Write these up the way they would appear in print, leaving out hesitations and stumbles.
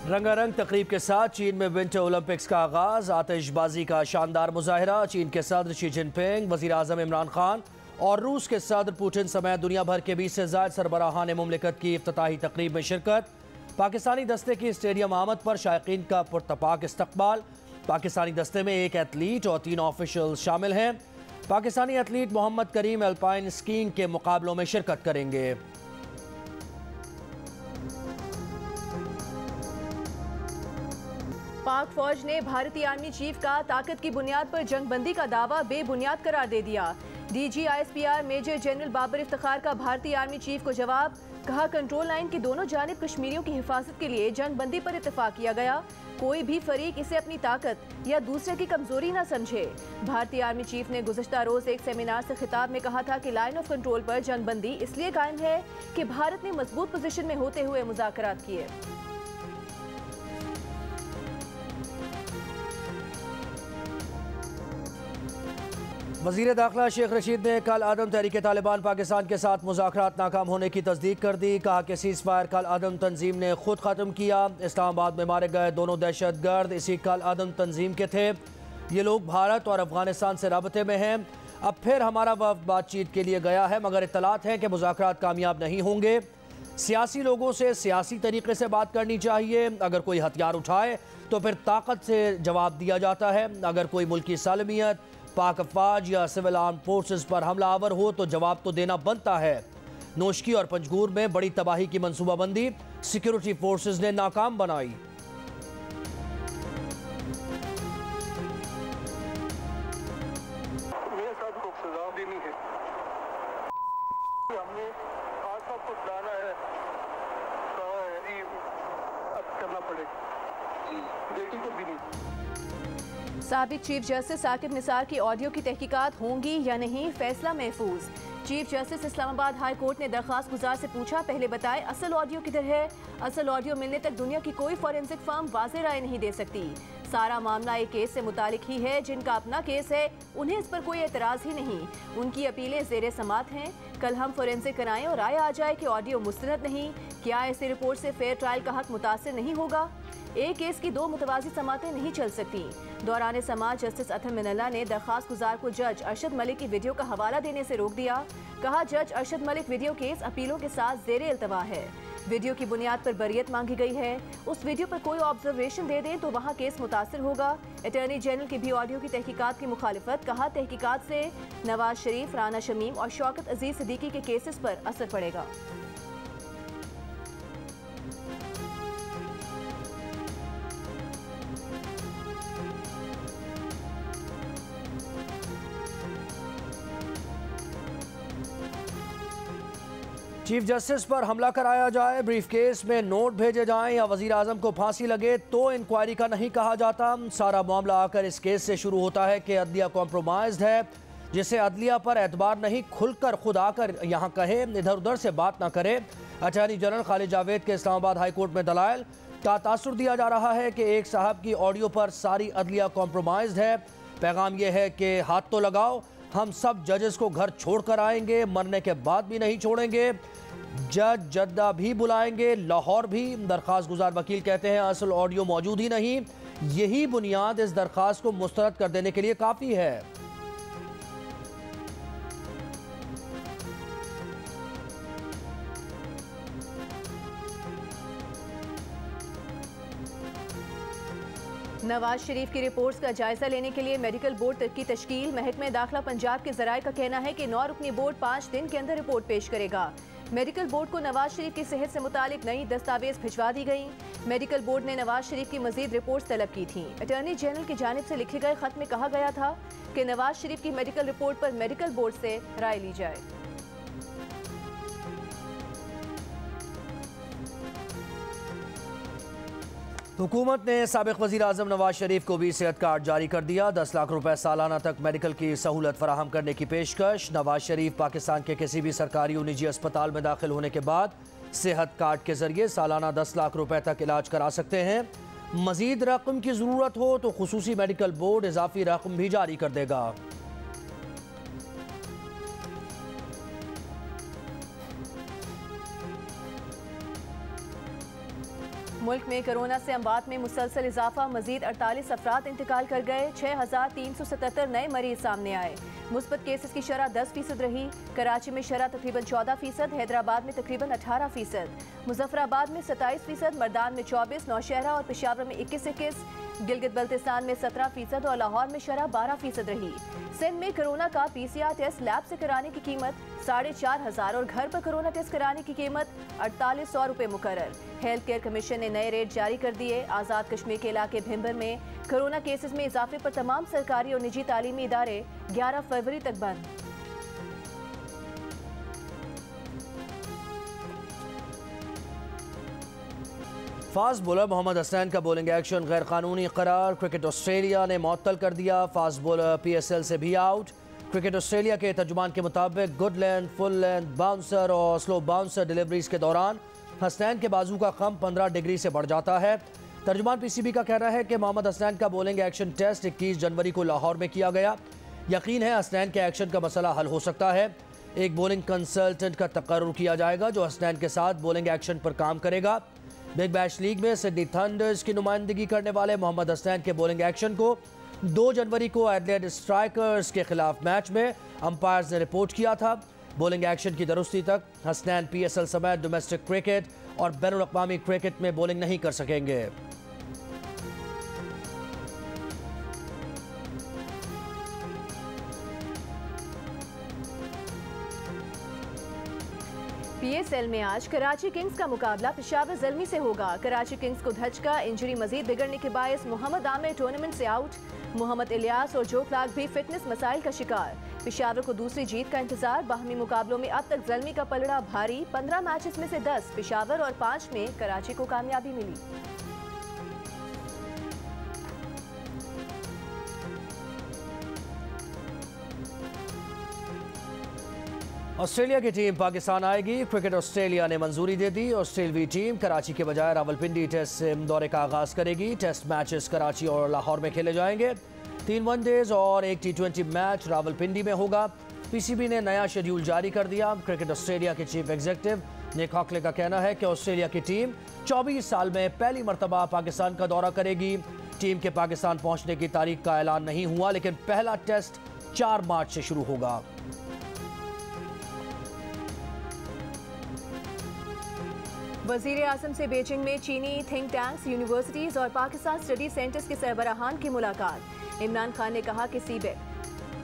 रंगारंग तकरीब के साथ चीन में विंटर ओलंपिक्स का आगाज। आतिशबाजी का शानदार मुजाहिरा। चीन के सदर शी जिनपिंग, वजीर आजम इमरान खान और रूस के सदर पुतिन समेत दुनिया भर के 20 से ज्यादा सरबराहान मुमलिकत की इफ्तिताही तकरीब में शिरकत। पाकिस्तानी दस्ते की स्टेडियम आमद पर शायकीन का पुरतपाक इस्तकबाल। पाकिस्तानी दस्ते में एक एथलीट और 3 ऑफिशियल शामिल हैं। पाकिस्तानी एथलीट मोहम्मद करीम अल्पाइन स्कीइंग के मुकाबलों में शिरकत करेंगे। पाक फौज ने भारतीय आर्मी चीफ का ताकत की बुनियाद पर जंगबंदी का दावा बेबुनियाद करार दे दिया। DG ISPR major general Babar Iftikhar का भारतीय आर्मी चीफ को जवाब। कहा, कंट्रोल लाइन की दोनों जानिब कश्मीरियों की हिफाजत के लिए जंगबंदी पर इत्तेफाक किया गया। कोई भी फरीक इसे अपनी ताकत या दूसरे की कमजोरी न समझे। भारतीय आर्मी चीफ ने गुज़श्ता रोज एक सेमिनार से खिताब में कहा था कि लाइन ऑफ कंट्रोल पर जंगबंदी इसलिए कायम है कि भारत ने मजबूत पोजीशन में होते हुए मुज़ाकरात किए। वज़ीर दाखिला शेख रशीद ने कल आदम तहरीक तालिबान पाकिस्तान के साथ मुज़ाकरात नाकाम होने की तस्दीक कर दी। कहा कि सीज़ फायर कल आदम तंजीम ने खुद ख़त्म किया। इस्लामाबाद में मारे गए दोनों दहशतगर्द इसी कल आदम तंजीम के थे। ये लोग भारत और अफगानिस्तान से राबते में हैं। अब फिर हमारा वफ़द बातचीत के लिए गया है, मगर इत्तलात हैं कि मुज़ाकरात कामयाब नहीं होंगे। सियासी लोगों से सियासी तरीके से बात करनी चाहिए। अगर कोई हथियार उठाए तो फिर ताकत से जवाब दिया जाता है। अगर कोई मुल्की सालमियत, पाक अफवाज या सिविल आर्म फोर्सेस पर हमलावर हो तो जवाब तो देना बनता है। नोशकी और पंजगूर में बड़ी तबाही की मनसूबाबंदी सिक्योरिटी फोर्सेस ने नाकाम बनाई। हमने आज सब कुछ लाना है, कहा है जी अब करना पड़ेगा, बेटी को भी नहीं। साबिक चीफ जस्टिस साकिब निसार की ऑडियो की तहकीकात होंगी या नहीं, फैसला महफूज। Chief justice Islamabad high court ने दरख्वास्त गुजार से पूछा, पहले बताएं असल ऑडियो किधर है। असल ऑडियो मिलने तक दुनिया की कोई फॉरेंसिक फर्म वाज़ेह राय नहीं दे सकती। सारा मामला एक केस से मुतालिक ही है। जिनका अपना केस है उन्हें इस पर कोई एतराज़ ही नहीं। उनकी अपीलें ज़ेरे समात हैं। कल हम फोरेंसिक कराएं और राय आ जाए कि ऑडियो मुस्तनद नहीं, क्या ऐसी रिपोर्ट से फेयर ट्रायल का हक मुतासर नहीं होगा? एक केस की 2 मुतवाज़ी समातें नहीं चल सकती। दौरान समात जस्टिस अथम मिनल्ला ने दरख्वास्त गुजार को जज अरशद मलिक की वीडियो का हवाला देने से रोक दिया। कहा, जज अरशद मलिक वीडियो केस अपीलों के साथ ज़ेरे इल्तवा है। वीडियो की बुनियाद पर बरियत मांगी गई है। उस वीडियो पर कोई ऑब्जर्वेशन दे दें तो वहाँ केस मुतासर होगा। अटॉर्नी जनरल की भी ऑडियो की तहकीकात की मुखालिफत। कहा, तहकीकात से नवाज शरीफ, राना शमीम और शौकत अजीज सिद्दीकी के केसेस पर असर पड़ेगा। चीफ जस्टिस पर हमला कराया जाए, ब्रीफ केस में नोट भेजे जाएं या वजीर आजम को फांसी लगे तो इंक्वायरी का नहीं कहा जाता। सारा मामला आकर इस केस से शुरू होता है कि अदलिया कॉम्प्रोमाइज्ड है, जिसे अदलिया पर एतबार नहीं, खुलकर खुद आकर यहाँ कहे, इधर उधर से बात ना करे। अटॉर्नी जनरल खालिद जावेद के इस्लामाबाद हाई कोर्ट में दलाइल का तासुर दिया जा रहा है कि एक साहब की ऑडियो पर सारी अदलिया कॉम्प्रोमाइज्ड है। पैगाम यह है कि हाथ तो लगाओ, हम सब जजेस को घर छोड़कर आएंगे, मरने के बाद भी नहीं छोड़ेंगे। जज जद्दा भी बुलाएंगे, लाहौर भी। दरख्वास्त गुजार वकील कहते हैं असल ऑडियो मौजूद ही नहीं। यही बुनियाद इस दरख्वास्त को मुस्तरद कर देने के लिए काफ़ी है। नवाज शरीफ की रिपोर्ट्स का जायजा लेने के लिए मेडिकल बोर्ड की तश्कील। महकमे दाखिला पंजाब के जराये का कहना है कि 9 रुकनी बोर्ड 5 दिन के अंदर रिपोर्ट पेश करेगा। मेडिकल बोर्ड को नवाज शरीफ की सेहत से मुतालिक नई दस्तावेज भिजवा दी गई। मेडिकल बोर्ड ने नवाज शरीफ की मजीद रिपोर्ट्स तलब की थी। अटॉर्नी जनरल की जानिब से लिखे गए खत में कहा गया था कि नवाज शरीफ की मेडिकल रिपोर्ट पर मेडिकल बोर्ड से राय ली जाए। हुकूमत ने साबिक वज़ीर आज़म नवाज शरीफ को भी सेहत कार्ड जारी कर दिया। 10 लाख रुपए सालाना तक मेडिकल की सहूलत फराहम करने की पेशकश। नवाज शरीफ पाकिस्तान के किसी भी सरकारी और निजी अस्पताल में दाखिल होने के बाद सेहत कार्ड के जरिए सालाना 10 लाख रुपए तक इलाज करा सकते हैं। मजीद रकम की ज़रूरत हो तो खुसूसी मेडिकल बोर्ड इजाफी रकम भी जारी कर देगा। मुल्क में कोरोना से अमवात में मुसलसल इजाफा, मजीद 48 अफराद इंतकाल कर गए। 6377 नए मरीज सामने आए। मुस्बत केसेस की शरह 10% रही। कराची में शरह तकरीबन 14%, हैदराबाद में तकरीबन 18%, मुजफ्फराबाद में 27%, मर्दान में 24%, नौशहरा और पेशावर में 21%, गिलगित बल्तिस्तान में 17% और लाहौर में शरह 12% रही। सिंध में कोरोना का PCR टेस्ट लैब से कराने की कीमत 4500 और घर पर कोरोना टेस्ट कराने की कीमत 4800 रुपये मुकर्रर। हेल्थ केयर कमीशन ने नए रेट जारी कर दिए। आज़ाद कश्मीर के इलाके भिंबर में कोरोना केसेस में इजाफे पर तमाम सरकारी और निजी तालीमी इदारे 11 फरवरी तक बंद। फास्ट बॉलर मोहम्मद हसनैन का बॉलिंग एक्शन गैर कानूनी करार। क्रिकेट ऑस्ट्रेलिया ने मुअत्तल कर दिया। फास्ट बॉलर PSL से भी आउट। क्रिकेट ऑस्ट्रेलिया के तर्जुमान के मुताबिक good length, full length, bouncer और स्लो बाउंसर डिलीवरीज के दौरान हसनैन के बाजू का खम 15 डिग्री से बढ़ जाता है। तर्जुमान PCB का कहना है कि मोहम्मद हसनैन का बॉलिंग एक्शन टेस्ट 21 जनवरी को लाहौर में किया गया। यकीन है हसनैन के एक्शन का मसला हल हो सकता है। एक बॉलिंग कंसल्टेंट का तकर्रुर किया जाएगा जो हसनैन के साथ बॉलिंग एक्शन पर काम करेगा। बिग बैश लीग में सिडनी थंडर्स की नुमाइंदगी करने वाले मोहम्मद हसनैन के बॉलिंग एक्शन को 2 जनवरी को एडिलेड स्ट्राइकर्स के खिलाफ मैच में अंपायर्स ने रिपोर्ट किया था। बॉलिंग एक्शन की दुरुस्ती तक हसनैन PSL समेत डोमेस्टिक क्रिकेट और बैनुल अक़वामी क्रिकेट में बॉलिंग नहीं कर सकेंगे। PSL में आज कराची किंग्स का मुकाबला पेशावर ज़ल्मी से होगा। कराची किंग्स को धचका इंजरी मजीद बिगड़ने के बायस मोहम्मद आमिर टूर्नामेंट से आउट। मोहम्मद इलियास और जो क्लार्क भी फिटनेस मसाइल का शिकार। पेशावर को दूसरी जीत का इंतजार। बाहमी मुकाबलों में अब तक ज़ल्मी का पलड़ा भारी। 15 मैचेस में से 10 पेशावर और 5 में कराची को कामयाबी मिली। ऑस्ट्रेलिया की टीम पाकिस्तान आएगी। क्रिकेट ऑस्ट्रेलिया ने मंजूरी दे दी। ऑस्ट्रेलियाई टीम कराची के बजाय रावलपिंडी टेस्ट से दौरे का आगाज करेगी। टेस्ट मैचेस कराची और लाहौर में खेले जाएंगे। 3 वनडेज और 1 T20 मैच रावलपिंडी में होगा। PCB ने नया शेड्यूल जारी कर दिया। क्रिकेट ऑस्ट्रेलिया के चीफ एग्जीक्यूटिव निक हॉकले का कहना है कि ऑस्ट्रेलिया की टीम 24 साल में पहली मरतबा पाकिस्तान का दौरा करेगी। टीम के पाकिस्तान पहुंचने की तारीख का ऐलान नहीं हुआ, लेकिन पहला टेस्ट 4 मार्च से शुरू होगा। वज़ीर आज़म से बीजिंग में चीनी थिंक टैंक्स, यूनिवर्सिटीज़ और पाकिस्तान स्टडी सेंटर्स के सरबराहान की मुलाकात। इमरान खान ने कहा कि सीबेक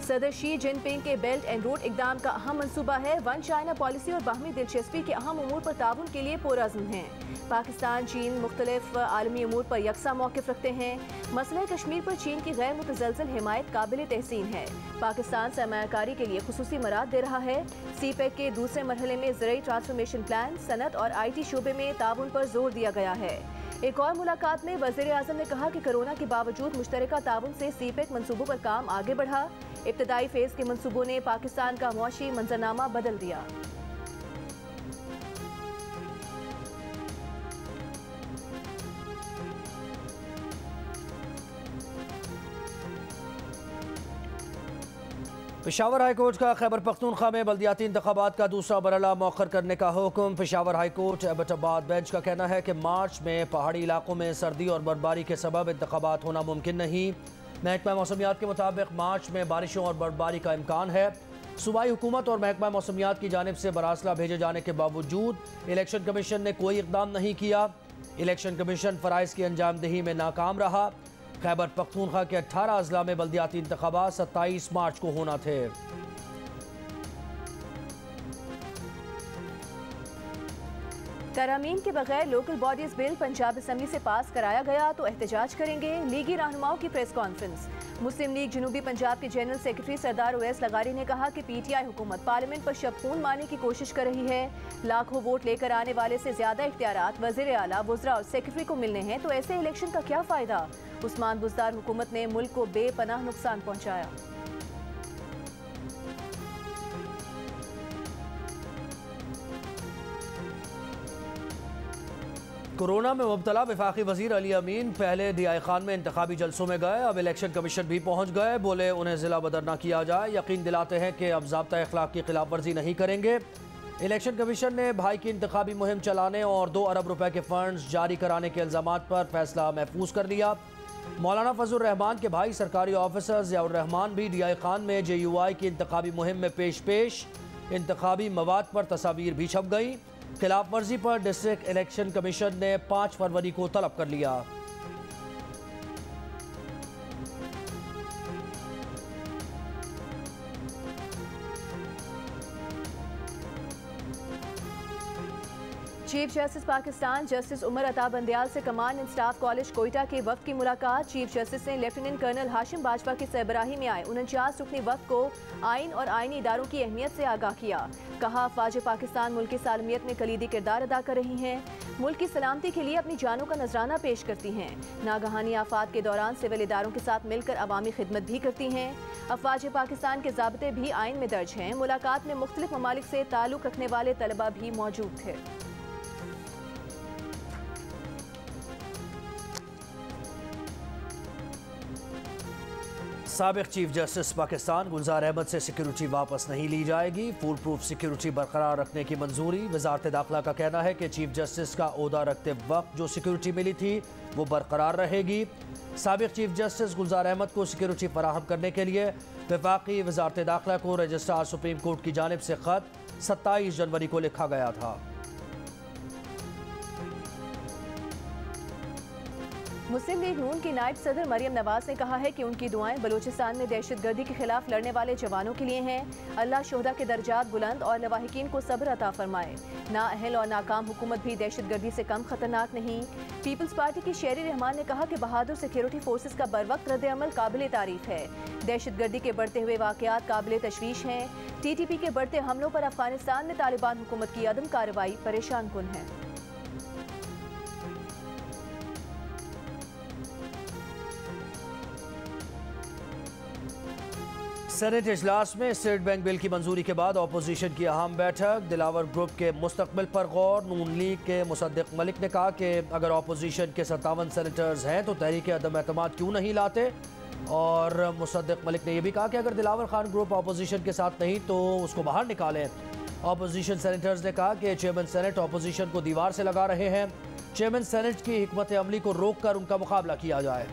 सदर शी जिनपिंग के बेल्ट एंड रोड इकदाम का अहम मंसूबा है। वन चाइना पॉलिसी और बाहमी दिलचस्पी के अहम उमूर पर ताउन के लिए पुरअज़्म हैं। पाकिस्तान चीन मुख्तलिफ आलमी उमूर पर यकसा मौक़िफ़ रखते हैं। मसला कश्मीर पर चीन की गैर मुतज़लज़ल हिमायत काबिल तहसीन है। पाकिस्तान सरमायाकारी के लिए खुसूसी मराद दे रहा है। सीपेक के दूसरे मरहले में ज़राई ट्रांसफॉर्मेशन प्लान, सनत और IT शोबे में ताउन पर जोर दिया गया है। एक और मुलाकात में वज़ीर आज़म ने कहा कि कोरोना के बावजूद मुश्तरका ताउन से सीपेक मंसूबों पर काम आगे बढ़ा। इब्तदाई फेज़ के मंसूबों ने पाकिस्तान का मुआशी मंजरनामा बदल दिया। पेशावर हाईकोर्ट का खैबर पख्तूनख्वा में बल्दियाती इंतखाबात का दूसरा मरहला मौखर करने का हुक्म। पेशावर हाईकोर्ट एबटाबाद बेंच का कहना है कि मार्च में पहाड़ी इलाकों में सर्दी और बर्फबारी के सबब इंतखाबात होना मुमकिन नहीं। महकमा मौसमियात के मुताबिक मार्च में बारिशों और बर्फबारी का इम्कान है। सूबाई हुकूमत और महकमा मौसमियात की जानिब से मरासला भेजे जाने के बावजूद इलेक्शन कमीशन ने कोई इकदाम नहीं किया। इलेक्शन कमीशन फ़राइज़ की अंजामदही में नाकाम रहा। खैबर पख्तूनख्वा के 18 अजला में बल्दियाती इंतखाबात 27 मार्च को होना थे। तरामीम के बगैर local bodies bill Punjab assembly से पास कराया गया तो एहतजाज करेंगे। लीगी रहनुमाओं की प्रेस कॉन्फ्रेंस। मुस्लिम लीग जनूबी पंजाब के जनरल सेक्रेटरी सरदार उवैस लगारी ने कहा कि PTI हुकूमत पार्लियामेंट पर शबखून मारने की कोशिश कर रही है। लाखों वोट लेकर आने वाले से ज्यादा इख्तियारात वज़ीर आला, वुज़रा और सेक्रेटरी को मिलने हैं तो ऐसे इलेक्शन का क्या फ़ायदा। उस्मान बुज़दार हुकूमत ने मुल्क को बेपनाह नुकसान पहुँचाया। कोरोना में मुब्तला वफाकी वजीर अली अमीन पहले DI खान में इंतखाबी जलसों में गए। अब इलेक्शन कमीशन भी पहुंच गए। बोले उन्हें ज़िला बदर न किया जाए। यकीन दिलाते हैं कि अब ज़ाब्ता अखलाक की खिलाफ वर्जी नहीं करेंगे। इलेक्शन कमीशन ने भाई की इंतखाबी मुहिम चलाने और 2 अरब रुपए के फंड्स जारी कराने के इल्जामात पर फैसला महफूज कर लिया। मौलाना फजल रहमान के भाई सरकारी ऑफिसर ज़ियाउर रहमान भी DI खान में JUI की इंतखाबी मुहिम में पेश इंतखाबी मवाद पर तस्वीर भी छप गई। खिलाफ वर्जी पर डिस्ट्रिक्ट इलेक्शन कमीशन ने 5 फरवरी को तलब कर लिया। Chief justice Pakistan justice Umar Ata Bandial से command and staff college Quetta के वक्त की मुलाकात। चीफ जस्टिस ने लेफ्टिनेंट कर्नल हाशिम बाजवा की सरबराही में आए 49 रुकनी वक्त को आइन और आइनी इदारों की अहमियत से आगाह किया। कहा अफवाज पाकिस्तान मुल्क की सालमियत में कलीदी किरदार अदा कर रही हैं, मुल्क की सलामती के लिए अपनी जानों का नजराना पेश करती हैं। नागहानी आफात के दौरान सिविल इदारों के साथ मिलकर अवामी खिदमत भी करती हैं। अफवाज पाकिस्तान के ज़ाब्ते भी आइन में दर्ज हैं। मुलाकात में मुख्तलिफ ममालिक से ताल्लुक़ रखने वाले तलबा भी मौजूद थे। साबिक चीफ जस्टिस पाकिस्तान गुलजार अहमद से सिक्योरिटी वापस नहीं ली जाएगी। फुल प्रूफ सिक्योरिटी बरकरार रखने की मंजूरी। वजारत दाखिला का कहना है कि चीफ जस्टिस का ओहदा रखते वक्त जो सिक्योरिटी मिली थी वो बरकरार रहेगी। साबिक चीफ जस्टिस गुलजार अहमद को सिक्योरिटी फराहम करने के लिए वफाकी वजारत दाखिला को रजिस्ट्रार सुप्रीम कोर्ट की जानिब से खत 27 जनवरी को लिखा गया था। मुस्लिम लीग नून की नायब सदर मरियम नवाज ने कहा है कि उनकी दुआएं बलूचिस्तान में दहशतगर्दी के खिलाफ लड़ने वाले जवानों के लिए हैं। अल्लाह शोहदा के दर्जात बुलंद और लवाहिकीन को सब्र अता फरमाए। नाअहल और नाकाम हुकूमत भी दहशतगर्दी से कम खतरनाक नहीं। पीपल्स पार्टी की शेरी रहमान ने कहा कि बहादुर सिक्योरिटी फोर्सेस का बरवक्त रद्द-ए-अमल काबिल तारीफ है। दहशतगर्दी के बढ़ते हुए वाकयात काबिल तशवीश हैं। TTP के बढ़ते हमलों पर अफगानिस्तान में तालिबान हुकूमत की अदम कार्रवाई परेशान कुन है। सेनेट इजलास में स्टेट बैंक बिल की मंजूरी के बाद अपोजिशन की अहम बैठक। दिलावर ग्रुप के मुस्तकबिल पर गौर। नून लीग के मुसद्दिक मलिक ने कहा कि अगर अपोजिशन के 57 सेनेटर्स हैं तो तहरीक अदम एतमाद क्यों नहीं लाते। और मुसद्दिक मलिक ने यह भी कहा कि अगर दिलावर खान ग्रुप अपोजिशन के साथ नहीं तो उसको बाहर निकालें। अपोजिशन सेनेटर्स ने कहा कि चेयरमैन सेनेट अपोजिशन को दीवार से लगा रहे हैं। चेयरमैन सेनेट की हिकमत अमली को रोक कर उनका मुकाबला किया जाए।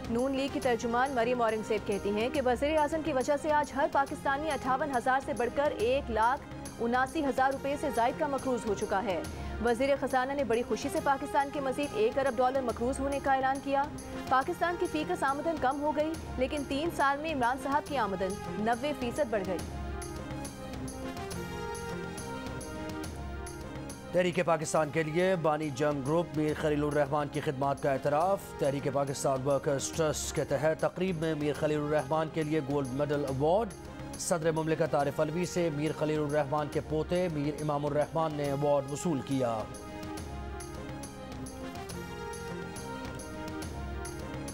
नून लीग की तर्जुमान मरियम औरंगजेब कहती हैं कि वज़ीर आज़म की वजह से आज हर पाकिस्तानी 58,000 से बढ़कर 1,79,000 रुपये से जायद का मकरूज हो चुका है। वज़ीर ख़जाना ने बड़ी खुशी से पाकिस्तान के मज़ीद $1 अरब मकरूज होने का ऐलान किया। पाकिस्तान की फीकस आमदन कम हो गई, लेकिन 3 साल में इमरान साहब की आमदन 90% बढ़ गई। तहरीक पाकिस्तान के लिए बानी जंग ग्रुप मीर खलीलुर रहमान की खिदमात का एतराफ़। तहरीक पाकिस्तान वर्कर्स ट्रस्ट के तहत तकरीब में मीर खलीलुर रहमान के लिए गोल्ड मेडल अवार्ड। सदर मुमलिकत आरिफ अलवी से मीर खलीलुर रहमान के पोते मीर इमामुर रहमान ने अवार्ड वसूल किया।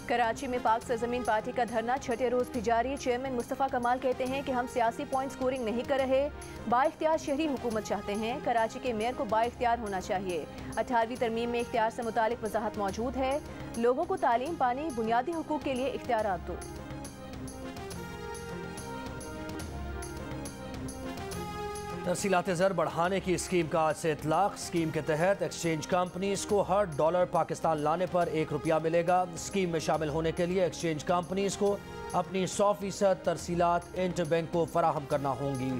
कराची में पाक सरजमीन पार्टी का धरना छठे रोज भी जारी। चेयरमैन मुस्तफ़ा कमाल कहते हैं कि हम सियासी पॉइंट स्कोरिंग नहीं कर रहे, बाइख्तियार शहरी हुकूमत चाहते हैं। कराची के मेयर को बाइख्तियार होना चाहिए। 18वीं तरमीम में इख्तियार से मुतालिक वजाहत मौजूद है। लोगों को तालीम, पानी, बुनियादी हुकूक के लिए इख्तियारात दो। तरसीलात ज़र बढ़ाने की स्कीम का आज से इतलाक़। स्कीम के तहत एक्सचेंज कंपनीज को हर डॉलर पाकिस्तान लाने पर ₹1 मिलेगा। स्कीम में शामिल होने के लिए एक्सचेंज कंपनीज को अपनी 100% तरसीलात इंटरबैंक को फराहम करना होंगी।